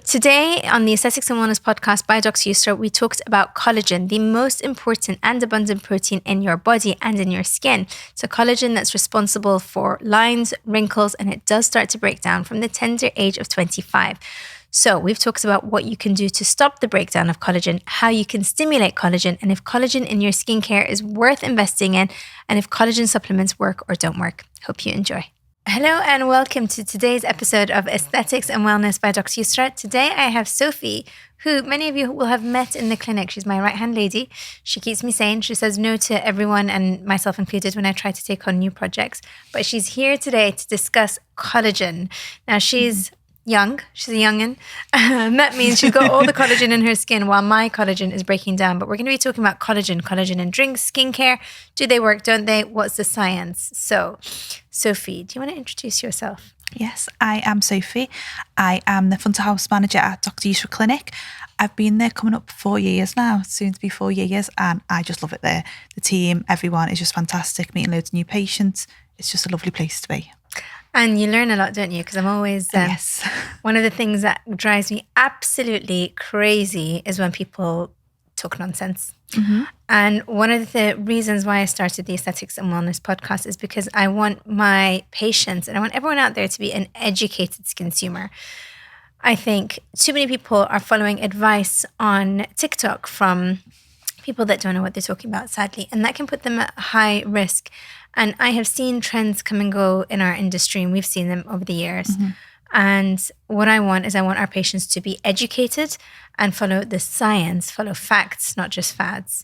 Today on the Aesthetics and Wellness podcast by Dr Yusra, we talked about collagen, the most important and abundant protein in your body and in your skin. So collagen that's responsible for lines, wrinkles, and it does start to break down from the tender age of 25. So we've talked about what you can do to stop the breakdown of collagen, how you can stimulate collagen, and if collagen in your skincare is worth investing in, and if collagen supplements work or don't work. Hope you enjoy. Hello and welcome to today's episode of Aesthetics and Wellness by Dr. Yusra. Today I have Sophie, who many of you will have met in the clinic. She's my right-hand lady. She keeps me sane. She says no to everyone and myself included when I try to take on new projects. But she's here today to discuss collagen. Now she's young. She's a youngin'. That means she's got all the collagen in her skin while my collagen is breaking down. But we're going to be talking about collagen in drinks, skincare. Do they work? Don't they? What's the science? So, Sophie, do you want to introduce yourself? Yes, I am Sophie. I am the front of house manager at Dr Yusra Clinic. I've been there coming up 4 years now, soon to be 4 years, and I just love it there. The team, everyone is just fantastic, meeting loads of new patients. It's just a lovely place to be. And you learn a lot, don't you? Because I'm always, yes. One of the things that drives me absolutely crazy is when people talk nonsense. Mm-hmm. And one of the reasons why I started the Aesthetics and Wellness podcast is because I want my patients and I want everyone out there to be an educated consumer. I think too many people are following advice on TikTok from people that don't know what they're talking about, sadly, and that can put them at high risk. And I have seen trends come and go in our industry, and we've seen them over the years. Mm-hmm. And what I want our patients to be educated and follow the science, follow facts, not just fads.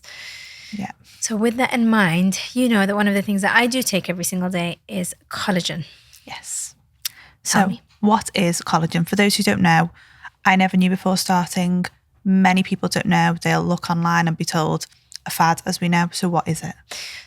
Yeah. So with that in mind, you know that one of the things that I do take every single day is collagen. Yes. Tell So me. What is collagen? For those who don't know, I never knew before starting. Many people don't know. They'll look online and be told a fad, as we know. So what is it?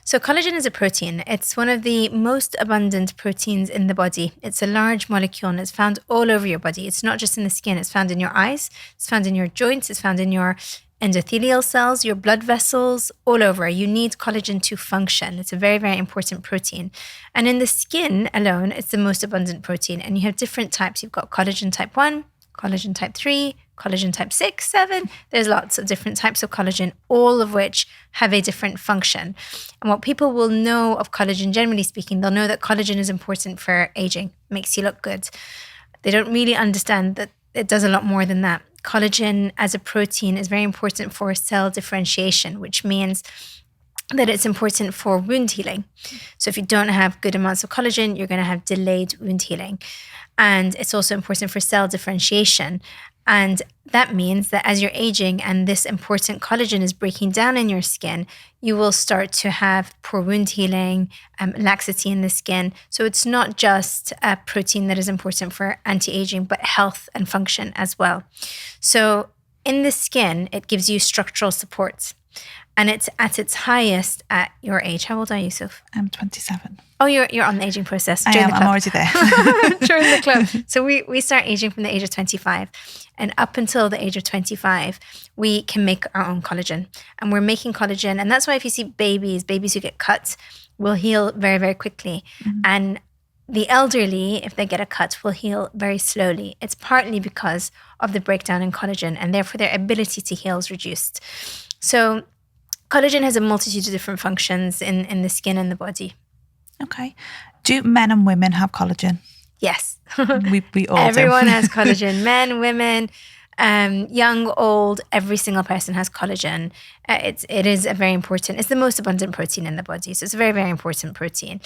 So collagen is a protein. It's one of the most abundant proteins in the body. It's a large molecule and it's found all over your body. It's not just in the skin. It's found in your eyes. It's found in your joints. It's found in your endothelial cells, your blood vessels, all over. You need collagen to function. It's a very, very important protein. And in the skin alone, it's the most abundant protein. And you have different types. You've got collagen type 1, collagen type 3, collagen type 6, 7. There's lots of different types of collagen, all of which have a different function. And what people will know of collagen, generally speaking, they'll know that collagen is important for aging, makes you look good. They don't really understand that it does a lot more than that. Collagen as a protein is very important for cell differentiation, which means that it's important for wound healing. So if you don't have good amounts of collagen, you're going to have delayed wound healing. And it's also important for cell differentiation. And that means that as you're aging and this important collagen is breaking down in your skin, you will start to have poor wound healing, laxity in the skin. So it's not just a protein that is important for anti-aging, but health and function as well. So in the skin, it gives you structural support. And it's at its highest at your age. How old are you, Soph? I'm 27. Oh, you're on the aging process. I am. I'm already there. Join the club. So we start aging from the age of 25. And up until the age of 25, we can make our own collagen. And we're making collagen. And that's why if you see babies who get cut will heal very, very quickly. Mm-hmm. And the elderly, if they get a cut, will heal very slowly. It's partly because of the breakdown in collagen, and therefore their ability to heal is reduced. So collagen has a multitude of different functions in the skin and the body. Okay. Do men and women have collagen? Yes. We all Everyone do. has collagen. Men, women, young, old, every single person has collagen. It is a very important, it's the most abundant protein in the body. So it's a very, very important protein.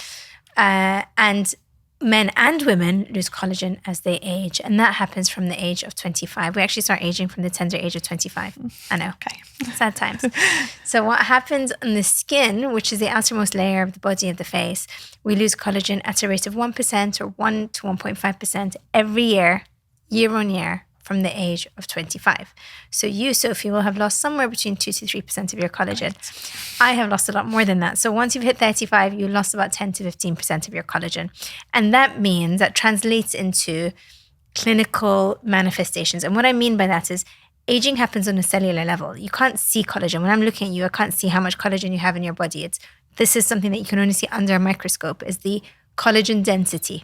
And men and women lose collagen as they age. And that happens from the age of 25. We actually start aging from the tender age of 25. I know. Okay. Sad times. So what happens on the skin, which is the outermost layer of the body of the face, we lose collagen at a rate of 1% or 1 to 1.5% every year on year, from the age of 25. So you, Sophie, will have lost somewhere between 2 to 3% of your collagen. Right. I have lost a lot more than that. So once you've hit 35, you lost about 10 to 15% of your collagen. And that means that translates into clinical manifestations. And what I mean by that is aging happens on a cellular level. You can't see collagen. When I'm looking at you, I can't see how much collagen you have in your body. This is something that you can only see under a microscope, is the collagen density.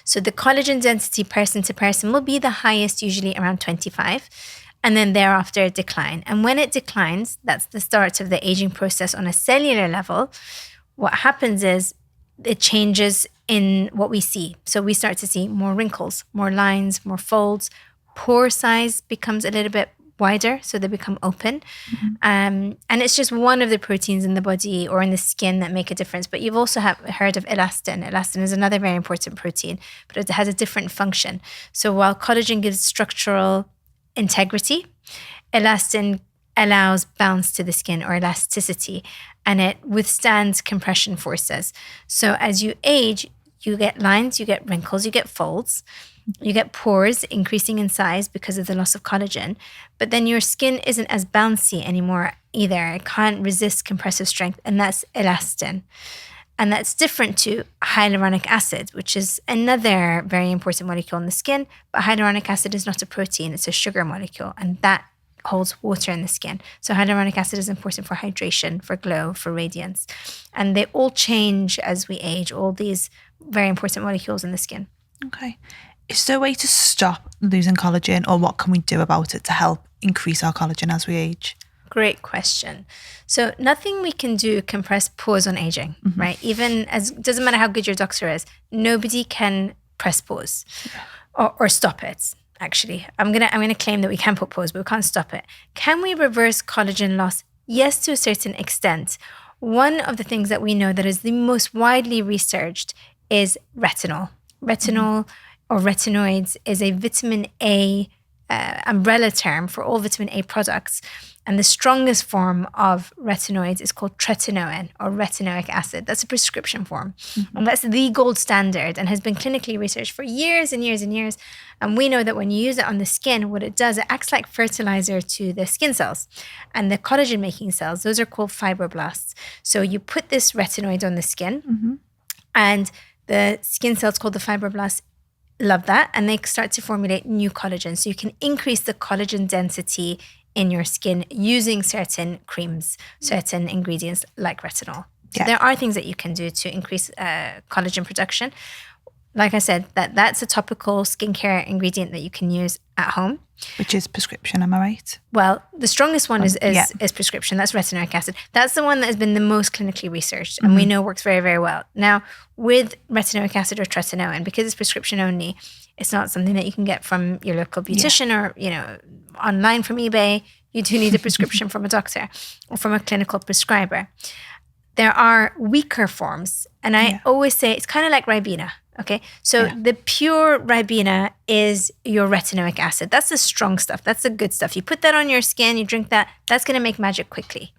So the collagen density person to person will be the highest, usually around 25. And then thereafter it decline. And when it declines, that's the start of the aging process on a cellular level. What happens is it changes in what we see. So we start to see more wrinkles, more lines, more folds. Pore size becomes a little bit wider, so they become open. And it's just one of the proteins in the body or in the skin that make a difference. But you've also heard of elastin. Elastin is another very important protein, but it has a different function. So while collagen gives structural integrity, elastin allows bounce to the skin or elasticity, and it withstands compression forces. So as you age, you get lines, you get wrinkles, you get folds, you get pores increasing in size because of the loss of collagen, but then your skin isn't as bouncy anymore either. It can't resist compressive strength, and that's elastin. And that's different to hyaluronic acid, which is another very important molecule in the skin. But hyaluronic acid is not a protein, it's a sugar molecule, and that holds water in the skin. So hyaluronic acid is important for hydration, for glow, for radiance. And they all change as we age, all these very important molecules in the skin. Okay. Is there a way to stop losing collagen, or what can we do about it to help increase our collagen as we age? Great question. So nothing we can do can press pause on aging, right? Even as, doesn't matter how good your doctor is, nobody can press pause or stop it. Actually, I'm gonna claim that we can put pause, but we can't stop it. Can we reverse collagen loss? Yes, to a certain extent. One of the things that we know that is the most widely researched is retinol. Retinol or retinoids is a vitamin A umbrella term for all vitamin A products. And the strongest form of retinoids is called tretinoin or retinoic acid. That's a prescription form. And that's the gold standard and has been clinically researched for years and years and years. And we know that when you use it on the skin, what it does, it acts like fertilizer to the skin cells. And the collagen making cells, those are called fibroblasts. So you put this retinoid on the skin and the skin cells called the fibroblasts love that, and they start to formulate new collagen. So you can increase the collagen density in your skin using certain creams, certain ingredients like retinol. So there are things that you can do to increase collagen production. Like I said, that's a topical skincare ingredient that you can use at home. Which is prescription, am I right? Well, the strongest one is prescription. That's retinoic acid. That's the one that has been the most clinically researched and we know works very, very well. Now, with retinoic acid or tretinoin, because it's prescription only, it's not something that you can get from your local beautician or, online from eBay. You do need a prescription from a doctor or from a clinical prescriber. There are weaker forms. And I always say it's kind of like Ribena. Okay, so the pure Ribena is your retinoic acid. That's the strong stuff. That's the good stuff. You put that on your skin, you drink that, that's going to make magic quickly.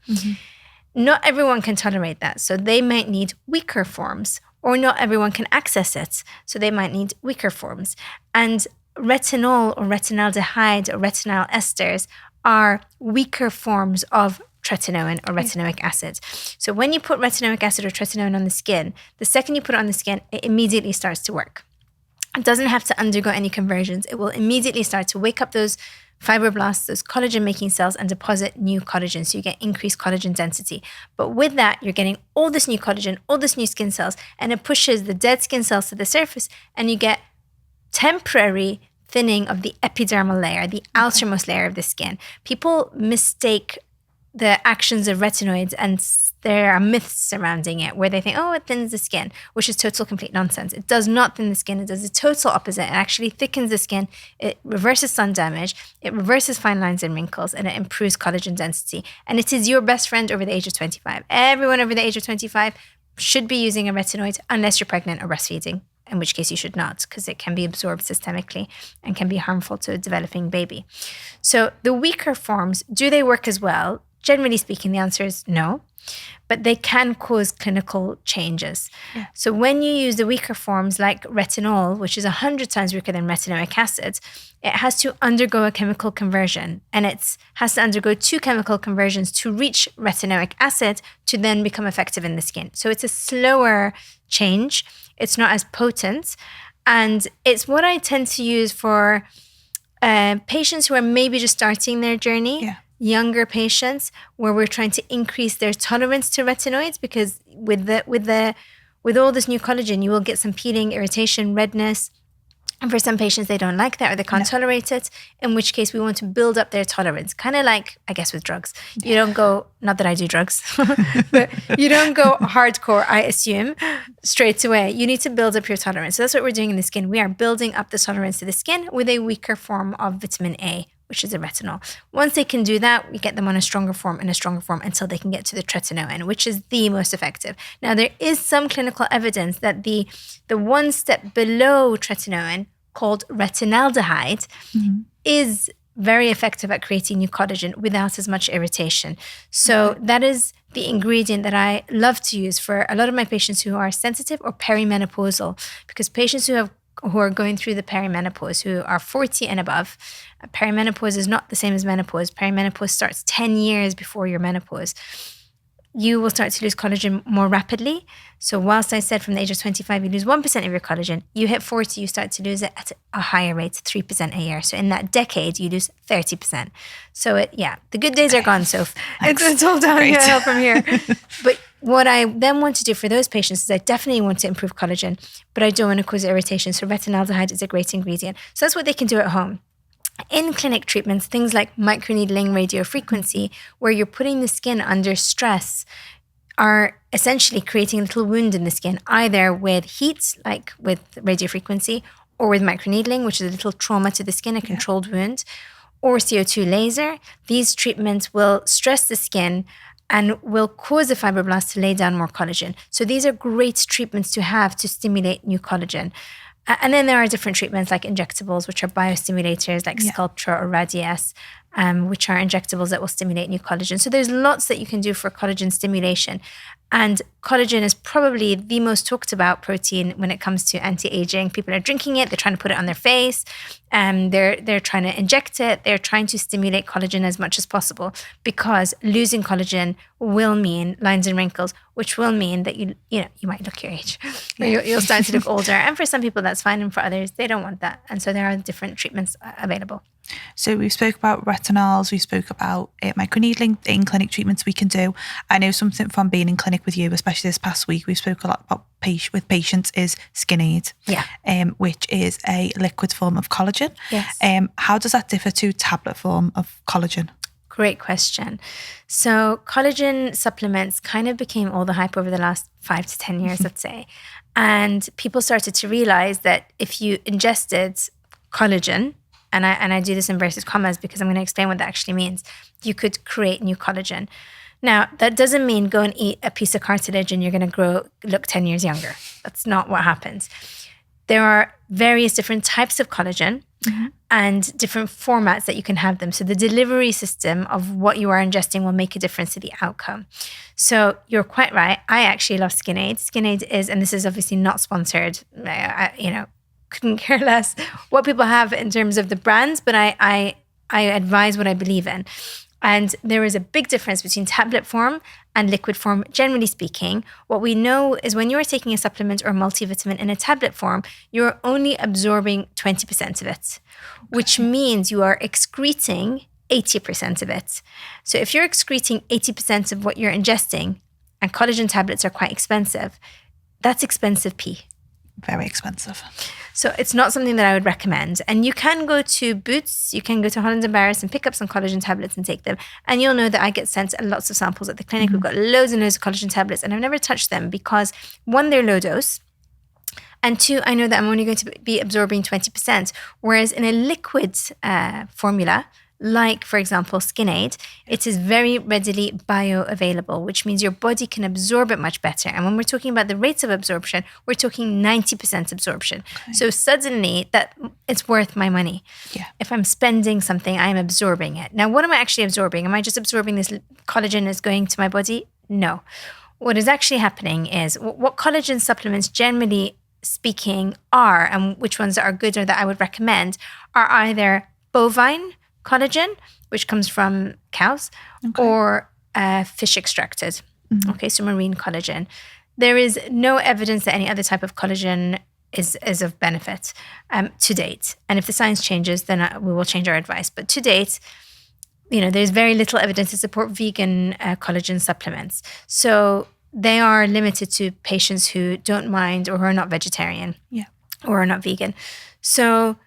Not everyone can tolerate that. So they might need weaker forms, or not everyone can access it. So they might need weaker forms. And retinol or retinaldehyde or retinol esters are weaker forms of tretinoin or retinoic acid. So when you put retinoic acid or tretinoin on the skin, the second you put it on the skin, it immediately starts to work. It doesn't have to undergo any conversions. It will immediately start to wake up those fibroblasts, those collagen-making cells, and deposit new collagen. So you get increased collagen density. But with that, you're getting all this new collagen, all this new skin cells, and it pushes the dead skin cells to the surface, and you get temporary thinning of the epidermal layer, the outermost layer of the skin. People mistake the actions of retinoids, and there are myths surrounding it where they think, oh, it thins the skin, which is total complete nonsense. It does not thin the skin. It does the total opposite. It actually thickens the skin. It reverses sun damage. It reverses fine lines and wrinkles, and it improves collagen density. And it is your best friend over the age of 25. Everyone over the age of 25 should be using a retinoid unless you're pregnant or breastfeeding, in which case you should not, because it can be absorbed systemically and can be harmful to a developing baby. So the weaker forms, do they work as well? Generally speaking, the answer is no, but they can cause clinical changes. So when you use the weaker forms like retinol, which is 100 times weaker than retinoic acid, it has to undergo a chemical conversion, and it has to undergo 2 chemical conversions to reach retinoic acid to then become effective in the skin. So it's a slower change. It's not as potent, and it's what I tend to use for patients who are maybe just starting their journey. Younger patients where we're trying to increase their tolerance to retinoids, because with with all this new collagen, you will get some peeling, irritation, redness. And for some patients, they don't like that or they can't tolerate it, in which case we want to build up their tolerance. Kind of like, I guess, with drugs. You don't go, not that I do drugs, but you don't go hardcore, I assume, straight away. You need to build up your tolerance. So that's what we're doing in the skin. We are building up the tolerance to the skin with a weaker form of vitamin A, which is a retinol. Once they can do that, we get them on a stronger form and a stronger form until they can get to the tretinoin, which is the most effective. Now, there is some clinical evidence that the one step below tretinoin, called retinaldehyde, is very effective at creating new collagen without as much irritation. So that is the ingredient that I love to use for a lot of my patients who are sensitive or perimenopausal, because patients who are going through the perimenopause, who are 40 and above, perimenopause is not the same as menopause. Perimenopause starts 10 years before your menopause. You will start to lose collagen more rapidly. So whilst I said from the age of 25, you lose 1% of your collagen, you hit 40, you start to lose it at a higher rate, 3% a year. So in that decade, you lose 30%. So the good days are gone, Soph. It's all downhill from here. But what I then want to do for those patients is I definitely want to improve collagen, but I don't want to cause irritation. So retinaldehyde is a great ingredient. So that's what they can do at home. In clinic treatments, things like microneedling radiofrequency, where you're putting the skin under stress, are essentially creating a little wound in the skin, either with heat, like with radiofrequency, or with microneedling, which is a little trauma to the skin, a controlled wound, or CO2 laser. These treatments will stress the skin and will cause the fibroblasts to lay down more collagen. So these are great treatments to have to stimulate new collagen. And then there are different treatments like injectables, which are biostimulators like Sculptra or Radiesse, which are injectables that will stimulate new collagen. So there's lots that you can do for collagen stimulation. And collagen is probably the most talked about protein when it comes to anti-aging. People are drinking it, they're trying to put it on their face, they're trying to inject it, they're trying to stimulate collagen as much as possible, because losing collagen will mean lines and wrinkles, which will mean that you might look your age. You'll start to look older. And for some people that's fine, and for others they don't want that. And so there are different treatments available. So we spoke about retinols, we spoke about microneedling, in clinic treatments we can do. I know something from being in clinic with you, especially this past week, we spoke a lot about with patients is SkinAid, which is a liquid form of collagen. Yes. How does that differ to tablet form of collagen? Great question. So collagen supplements kind of became all the hype over the last 5 to 10 years, let's say. And people started to realize that if you ingested collagen, and I do this in inverted commas because I'm going to explain what that actually means, you could create new collagen. Now, that doesn't mean go and eat a piece of cartilage and you're going to look 10 years younger. That's not what happens. There are various different types of collagen and different formats that you can have them. So the delivery system of what you are ingesting will make a difference to the outcome. So you're quite right. I actually love SkinAid. SkinAid is, and this is obviously not sponsored, couldn't care less what people have in terms of the brands, but I advise what I believe in. And there is a big difference between tablet form and liquid form. Generally speaking, what we know is when you are taking a supplement or multivitamin in a tablet form, you're only absorbing 20% of it, which means you are excreting 80% of it. So if you're excreting 80% of what you're ingesting, and collagen tablets are quite expensive, that's expensive pee. Very expensive. So it's not something that I would recommend. And you can go to Boots, you can go to Holland & Barrett and pick up some collagen tablets and take them. And you'll know that I get sent lots of samples at the clinic. We've got loads and loads of collagen tablets, and I've never touched them because, one, they're low dose. And two, I know that I'm only going to be absorbing 20%. Whereas in a liquid formula, like, for example, SkinAid, it is very readily bioavailable, which means your body can absorb it much better. And when we're talking about the rates of absorption, we're talking 90% absorption. Okay. So suddenly that it's worth my money. Yeah. If I'm spending something, I'm absorbing it. Now, what am I actually absorbing? Am I just absorbing this collagen is going to my body? No. What is actually happening is what collagen supplements generally speaking are, and which ones are good or that I would recommend, are either bovine collagen, which comes from cows, or fish extracted. Okay, so marine collagen. There is no evidence that any other type of collagen is of benefit to date. And if the science changes, then we will change our advice. But to date, there's very little evidence to support vegan collagen supplements. So they are limited to patients who don't mind or who are not vegetarian or are not vegan. So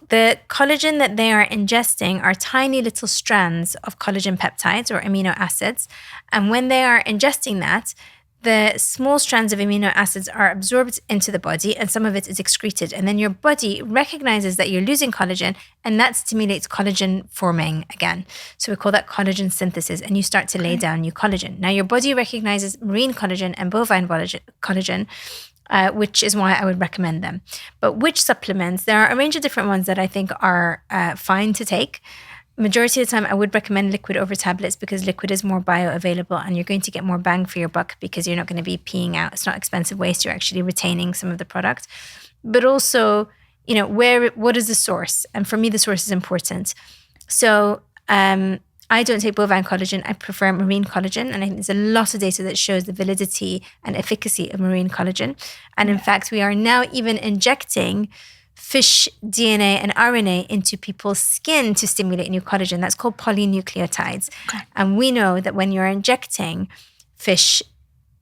the collagen that they are ingesting are tiny little strands of collagen peptides or amino acids. And when they are ingesting that, the small strands of amino acids are absorbed into the body and some of it is excreted. And then your body recognizes that you're losing collagen and that stimulates collagen forming again. So we call that collagen synthesis, and you start to lay down new collagen. Now your body recognizes marine collagen and bovine collagen, which is why I would recommend them. But which supplements? There are a range of different ones that I think are fine to take. Majority of the time, I would recommend liquid over tablets because liquid is more bioavailable and you're going to get more bang for your buck because you're not going to be peeing out. It's not expensive waste. You're actually retaining some of the product. But also, what is the source? And for me, the source is important. So I don't take bovine collagen. I prefer marine collagen. And I think there's a lot of data that shows the validity and efficacy of marine collagen. And in fact, we are now even injecting fish DNA and RNA into people's skin to stimulate new collagen. That's called polynucleotides. Okay. And we know that when you're injecting fish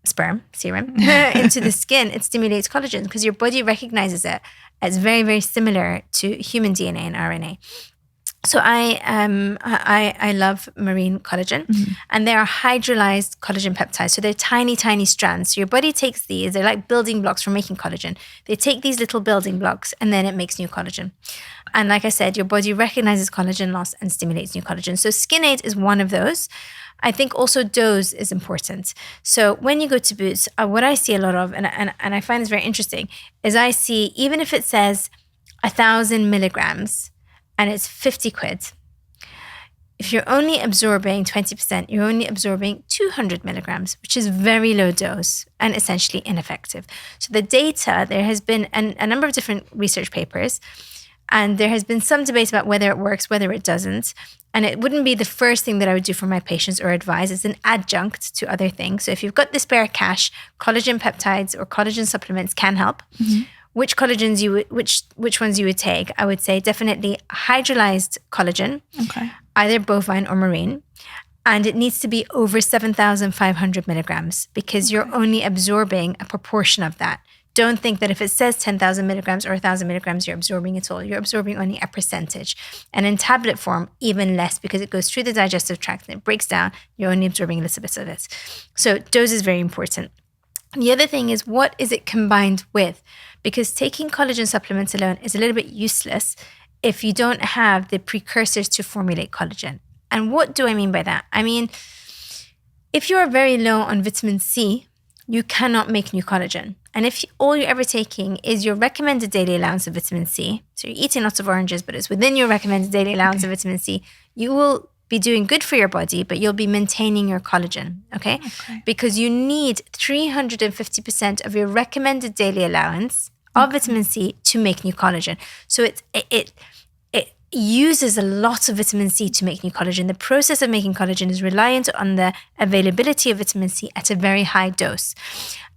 sperm serum into the skin, it stimulates collagen because your body recognizes it as very, very similar to human DNA and RNA. So I love marine collagen, and they are hydrolyzed collagen peptides. So they're tiny, tiny strands. So your body takes these, they're like building blocks for making collagen. They take these little building blocks and then it makes new collagen. And like I said, your body recognizes collagen loss and stimulates new collagen. So Skin Aid is one of those. I think also dose is important. So when you go to Boots, what I see a lot of, and I find this very interesting, is I see, even if it says 1,000 milligrams, and it's 50 quid. If you're only absorbing 20%, you're only absorbing 200 milligrams, which is very low dose and essentially ineffective. So the data, there has been a number of different research papers, and there has been some debate about whether it works, whether it doesn't. And it wouldn't be the first thing that I would do for my patients or advise. It's an adjunct to other things. So if you've got the spare cash, collagen peptides or collagen supplements can help. Which collagens which ones you would take? I would say definitely hydrolyzed collagen, either bovine or marine, and it needs to be over 7,500 milligrams because you're only absorbing a proportion of that. Don't think that if it says 10,000 milligrams or 1,000 milligrams, you're absorbing it all. You're absorbing only a percentage, and in tablet form, even less because it goes through the digestive tract and it breaks down. You're only absorbing a little bit of it. So dose is very important. The other thing is, what is it combined with? Because taking collagen supplements alone is a little bit useless if you don't have the precursors to formulate collagen. And what do I mean by that? I mean, if you are very low on vitamin C, you cannot make new collagen. And if all you're ever taking is your recommended daily allowance of vitamin C, so you're eating lots of oranges, but it's within your recommended daily allowance of vitamin C, you will be doing good for your body, but you'll be maintaining your collagen, okay? Because you need 350% of your recommended daily allowance of vitamin C to make new collagen. So it uses a lot of vitamin C to make new collagen. The process of making collagen is reliant on the availability of vitamin C at a very high dose.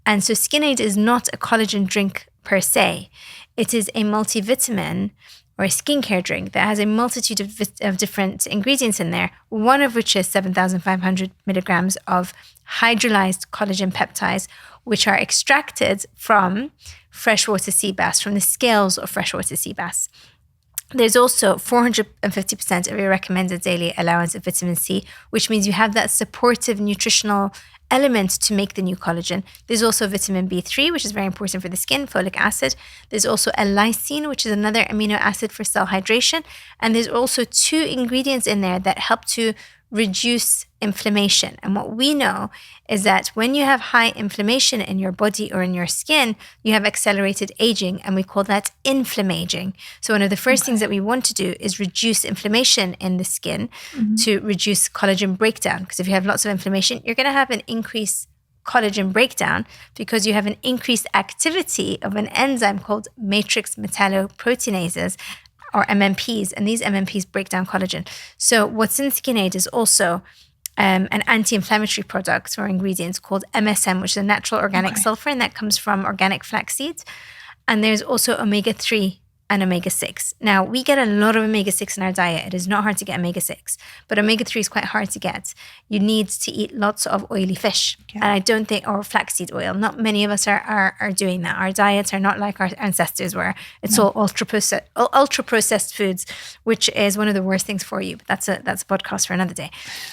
And so Skin Aid is not a collagen drink per se. It is a multivitamin or a skincare drink that has a multitude of different ingredients in there, one of which is 7,500 milligrams of hydrolyzed collagen peptides, which are extracted from freshwater sea bass, from the scales of freshwater sea bass. There's also 450% of your recommended daily allowance of vitamin C, which means you have that supportive nutritional element to make the new collagen. There's also vitamin B3, which is very important for the skin, folic acid. There's also a lysine, which is another amino acid for cell hydration. And there's also 2 ingredients in there that help to reduce inflammation. And what we know is that when you have high inflammation in your body or in your skin, you have accelerated aging, and we call that inflammaging. So one of the first things that we want to do is reduce inflammation in the skin to reduce collagen breakdown. Because if you have lots of inflammation, you're going to have an increased collagen breakdown because you have an increased activity of an enzyme called matrix metalloproteinases, or MMPs, and these MMPs break down collagen. So what's in Skin Aid is also an anti-inflammatory product or ingredients called MSM, which is a natural organic sulfur, and that comes from organic flax seeds. And there's also omega-3 and omega-6. Now, we get a lot of omega-6 in our diet. It is not hard to get omega-6, but omega-3 is quite hard to get. You need to eat lots of oily fish. And I don't think, or flaxseed oil. Not many of us are doing that. Our diets are not like our ancestors were. It's all ultra-processed foods, which is one of the worst things for you. But that's a podcast for another day.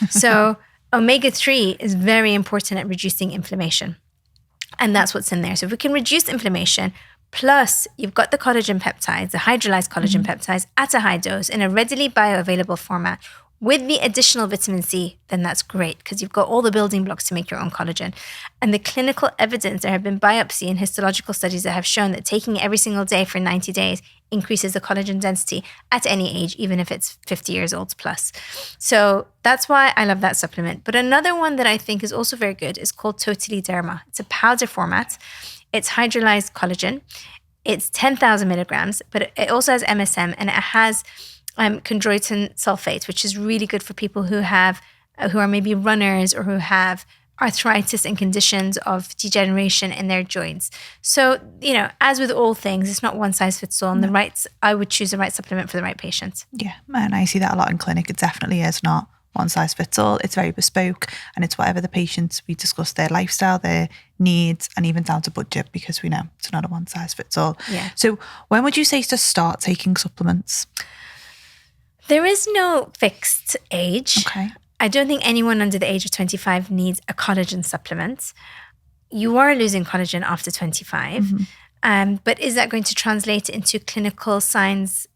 So omega-3 is very important at reducing inflammation. And that's what's in there. So if we can reduce inflammation, plus you've got the collagen peptides, the hydrolyzed collagen peptides at a high dose in a readily bioavailable format with the additional vitamin C, then that's great because you've got all the building blocks to make your own collagen. And the clinical evidence, there have been biopsy and histological studies that have shown that taking it every single day for 90 days increases the collagen density at any age, even if it's 50 years old plus. So that's why I love that supplement. But another one that I think is also very good is called Totally Derma. It's a powder format. It's hydrolyzed collagen. It's 10,000 milligrams, but it also has MSM and it has chondroitin sulfate, which is really good for people who are maybe runners or who have arthritis and conditions of degeneration in their joints. So, as with all things, it's not one size fits all. And I would choose the right supplement for the right patient. Yeah, and I see that a lot in clinic. It definitely is not one size fits all. It's very bespoke, and it's whatever the patients, we discuss their lifestyle, their needs, and even down to budget, because we know it's not a one size fits all. Yeah. So when would you say to start taking supplements? There is no fixed age. Okay. I don't think anyone under the age of 25 needs a collagen supplement. You are losing collagen after 25. But is that going to translate into clinical signs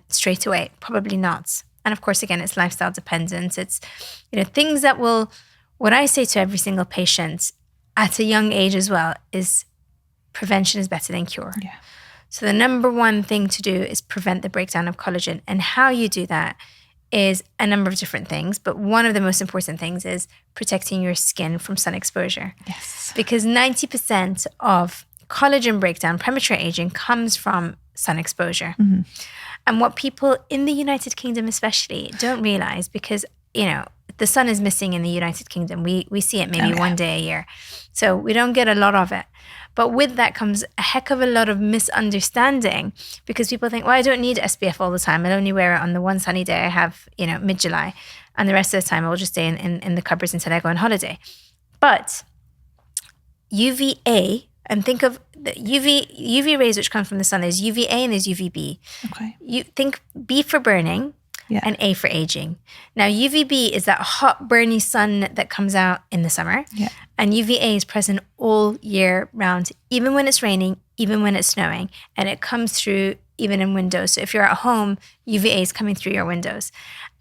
straight away? Probably not. And of course, again, it's lifestyle dependent. It's, things that what I say to every single patient at a young age as well is prevention is better than cure. Yeah. So the number one thing to do is prevent the breakdown of collagen. And how you do that is a number of different things. But one of the most important things is protecting your skin from sun exposure. Yes. Because 90% of collagen breakdown, premature aging, comes from sun exposure. And what people in the United Kingdom especially don't realize, because, the sun is missing in the United Kingdom. We see it maybe one day a year. So we don't get a lot of it. But with that comes a heck of a lot of misunderstanding, because people think, well, I don't need SPF all the time. I'll only wear it on the one sunny day I have, mid-July. And the rest of the time I'll just stay in the cupboards until I go on holiday. But UVA, and think of the UV rays which come from the sun. There's UVA and there's UVB. Okay. You think B for burning and A for aging. Now, UVB is that hot, burny sun that comes out in the summer. Yeah. And UVA is present all year round, even when it's raining, even when it's snowing. And it comes through even in windows. So if you're at home, UVA is coming through your windows.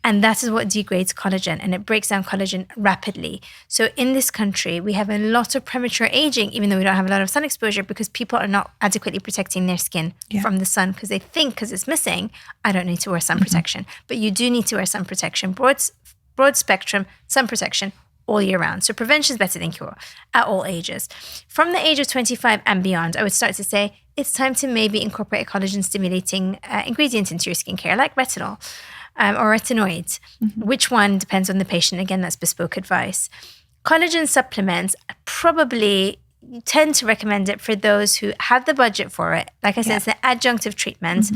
And that is what degrades collagen, and it breaks down collagen rapidly. So in this country, we have a lot of premature aging, even though we don't have a lot of sun exposure, because people are not adequately protecting their skin from the sun, because they think because it's missing, I don't need to wear sun protection. But you do need to wear sun protection, broad spectrum sun protection all year round. So prevention is better than cure at all ages. From the age of 25 and beyond, I would start to say it's time to maybe incorporate a collagen stimulating ingredient into your skincare, like retinol. Or retinoids. Which one depends on the patient. Again, that's bespoke advice. Collagen supplements, probably tend to recommend it for those who have the budget for it. Like I said, it's an adjunctive treatment,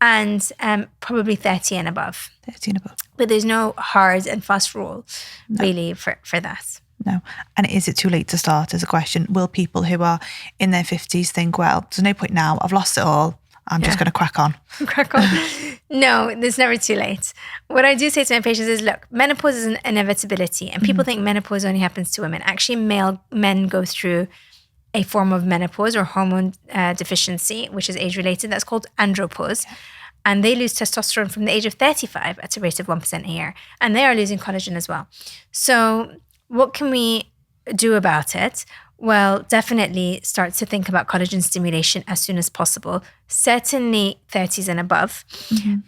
and probably 30 and above. 30 and above. But there's no hard and fast rule really for that. No. And is it too late to start, is a question. Will people who are in their 50s think, well, there's no point now, I've lost it all, I'm just going to crack on? Crack on. No, it's never too late. What I do say to my patients is, look, menopause is an inevitability, and people think menopause only happens to women. Actually, men go through a form of menopause or hormone deficiency, which is age-related. That's called andropause. And they lose testosterone from the age of 35 at a rate of 1% a year. And they are losing collagen as well. So what can we do about it? Well, definitely start to think about collagen stimulation as soon as possible. Certainly 30s and above,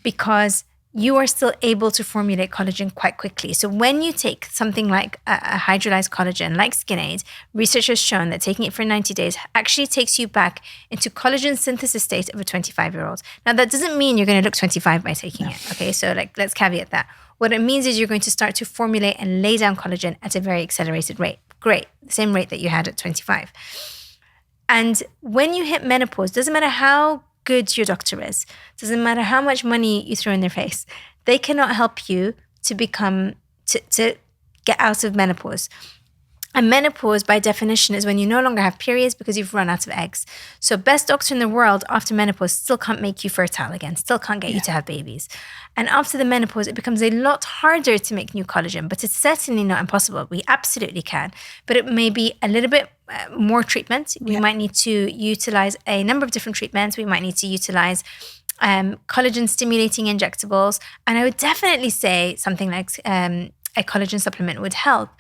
because you are still able to formulate collagen quite quickly. So when you take something like a hydrolyzed collagen, like SkinAid, research has shown that taking it for 90 days actually takes you back into collagen synthesis state of a 25-year-old. Now, that doesn't mean you're going to look 25 by taking it. Okay, so let's caveat that. What it means is you're going to start to formulate and lay down collagen at a very accelerated rate. Great, the same rate that you had at 25. And when you hit menopause, doesn't matter how good your doctor is. Doesn't matter how much money you throw in their face. They cannot help you to get out of menopause. And menopause, by definition, is when you no longer have periods because you've run out of eggs. So best doctor in the world after menopause still can't make you fertile again, still can't get you to have babies. And after the menopause, it becomes a lot harder to make new collagen, but it's certainly not impossible. We absolutely can. But it may be a little bit more treatment. We might need to utilize a number of different treatments. We might need to utilize collagen stimulating injectables. And I would definitely say something like a collagen supplement would help.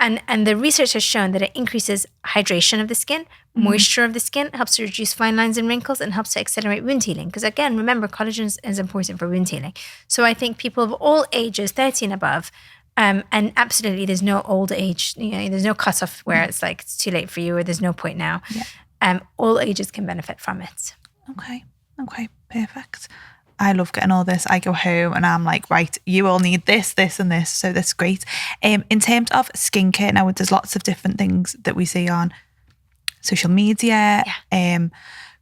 And the research has shown that it increases hydration of the skin, moisture of the skin, helps to reduce fine lines and wrinkles, and helps to accelerate wound healing. Because again, remember, collagen is important for wound healing. So I think people of all ages, 30 and above, and absolutely there's no old age, there's no cutoff where it's like it's too late for you or there's no point now. All ages can benefit from it. Okay, perfect. I love getting all this. I go home and I'm like, right, you all need this, this and this. So that's great. In terms of skincare, now there's lots of different things that we see on social media,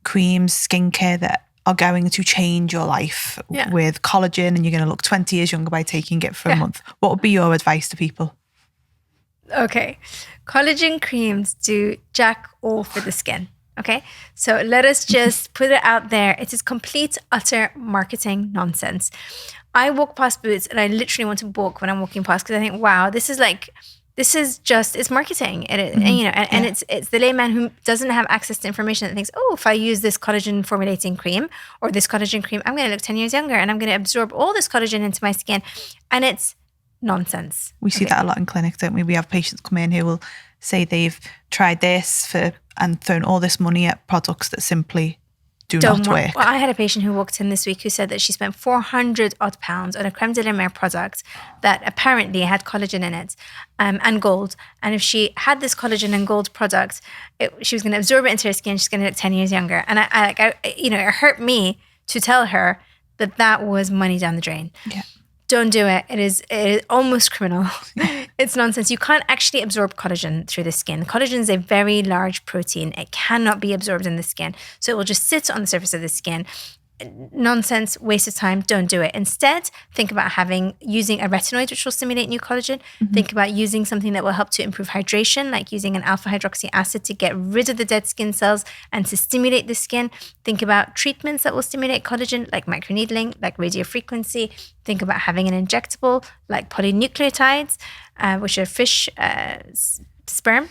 creams, skincare that are going to change your life with collagen, and you're going to look 20 years younger by taking it for a month. What would be your advice to people? Okay. Collagen creams do jack all for the skin. Okay, so let us just put it out there. It is complete, utter marketing nonsense. I walk past Boots and I literally want to balk when I'm walking past because I think, wow, it's marketing. And it's the layman who doesn't have access to information that thinks, oh, if I use this collagen formulating cream or this collagen cream, I'm going to look 10 years younger and I'm going to absorb all this collagen into my skin. And it's nonsense. We see that a lot in clinic, don't we? We have patients come in who will say they've tried this and thrown all this money at products that simply do not work. Well, I had a patient who walked in this week who said that she spent 400 odd pounds on a creme de la mer product that apparently had collagen in it and gold. And if she had this collagen and gold product, she was going to absorb it into her skin. She's going to look 10 years younger. And it hurt me to tell her that was money down the drain. Yeah. Don't do it. It is almost criminal. It's nonsense. You can't actually absorb collagen through the skin. Collagen is a very large protein. It cannot be absorbed in the skin. So it will just sit on the surface of the skin. Nonsense, waste of time, don't do it. Instead, think about using a retinoid, which will stimulate new collagen. Think about using something that will help to improve hydration, like using an alpha hydroxy acid to get rid of the dead skin cells and to stimulate the skin. Think about treatments that will stimulate collagen, like microneedling, like radiofrequency. Think about having an injectable, like polynucleotides, which are fish sperm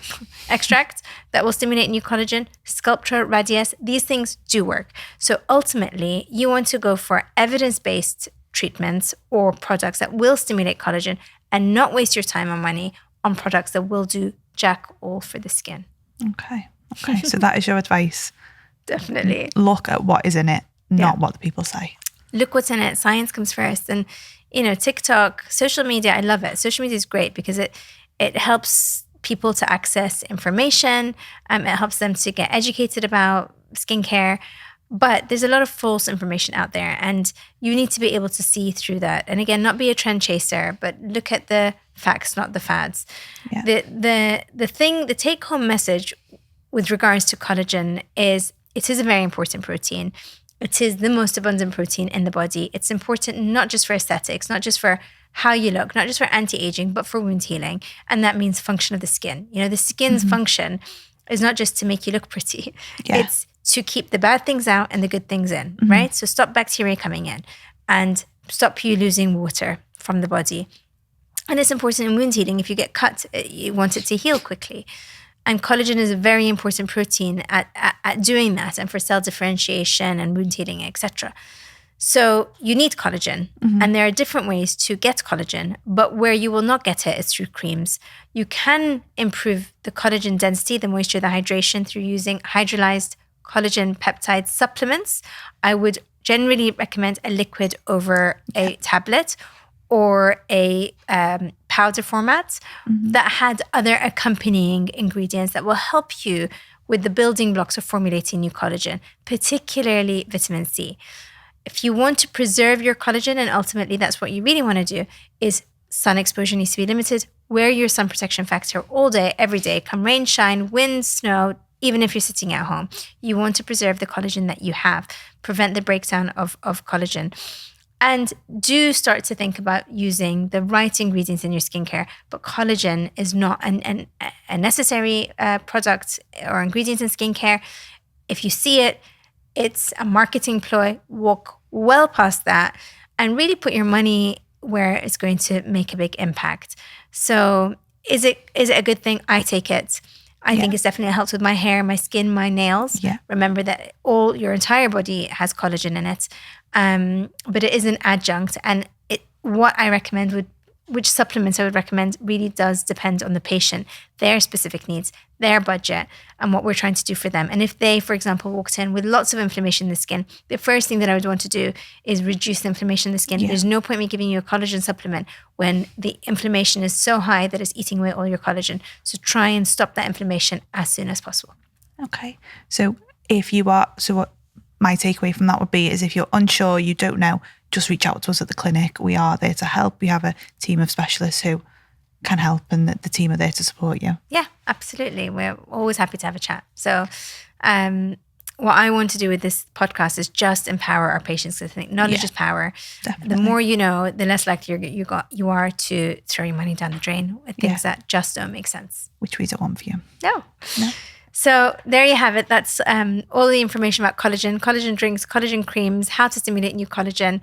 extract that will stimulate new collagen, Sculptra, Radiesse. These things do work. So ultimately, you want to go for evidence-based treatments or products that will stimulate collagen and not waste your time and money on products that will do jack all for the skin. Okay. So that is your advice. Definitely. Look at what is in it, not what the people say. Look what's in it. Science comes first. And, TikTok, social media, I love it. Social media is great because it helps people to access information. It helps them to get educated about skincare. But there's a lot of false information out there and you need to be able to see through that. And again, not be a trend chaser, but look at the facts, not the fads. Yeah. The take-home message with regards to collagen is it is a very important protein. It is the most abundant protein in the body. It's important not just for aesthetics, not just for how you look, not just for anti-aging, but for wound healing. And that means function of the skin. The skin's function is not just to make you look pretty. Yeah. It's to keep the bad things out and the good things in, right? So stop bacteria coming in and stop you losing water from the body. And it's important in wound healing. If you get cut, you want it to heal quickly. And collagen is a very important protein at doing that and for cell differentiation and wound healing, etc. So you need collagen and there are different ways to get collagen, but where you will not get it is through creams. You can improve the collagen density, the moisture, the hydration through using hydrolyzed collagen peptide supplements. I would generally recommend a liquid over a tablet or a powder format that had other accompanying ingredients that will help you with the building blocks of formulating new collagen, particularly vitamin C. If you want to preserve your collagen, and ultimately that's what you really want to do, is sun exposure needs to be limited. Wear your sun protection factor all day, every day. Come rain, shine, wind, snow, even if you're sitting at home. You want to preserve the collagen that you have, prevent the breakdown of collagen. And do start to think about using the right ingredients in your skincare. But collagen is not a necessary product or ingredient in skincare. If you see it, it's a marketing ploy. Walk well past that and really put your money where it's going to make a big impact. So is it a good thing? I take it. I think it's definitely helps with my hair, my skin, my nails. Yeah. Remember that your entire body has collagen in it. But it is an adjunct. And what I recommend which supplements I would recommend really does depend on the patient, their specific needs, their budget, and what we're trying to do for them. And if they, for example, walked in with lots of inflammation in the skin, the first thing that I would want to do is reduce the inflammation in the skin. Yeah. There's no point me giving you a collagen supplement when the inflammation is so high that it's eating away all your collagen. So try and stop that inflammation as soon as possible. Okay. So what my takeaway from that would be is if you're unsure, you don't know, just reach out to us at the clinic. We are there to help. We have a team of specialists who can help, and the team are there to support you. Yeah, absolutely. We're always happy to have a chat. So what I want to do with this podcast is just empower our patients. I think knowledge is power. Definitely. The more you know, the less likely you are to throw your money down the drain with things that just don't make sense. Which we don't want for you. No. So there you have it. That's all the information about collagen drinks, collagen creams, how to stimulate new collagen,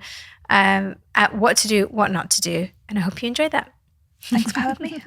at what to do, what not to do. And I hope you enjoyed that. Thanks for having me.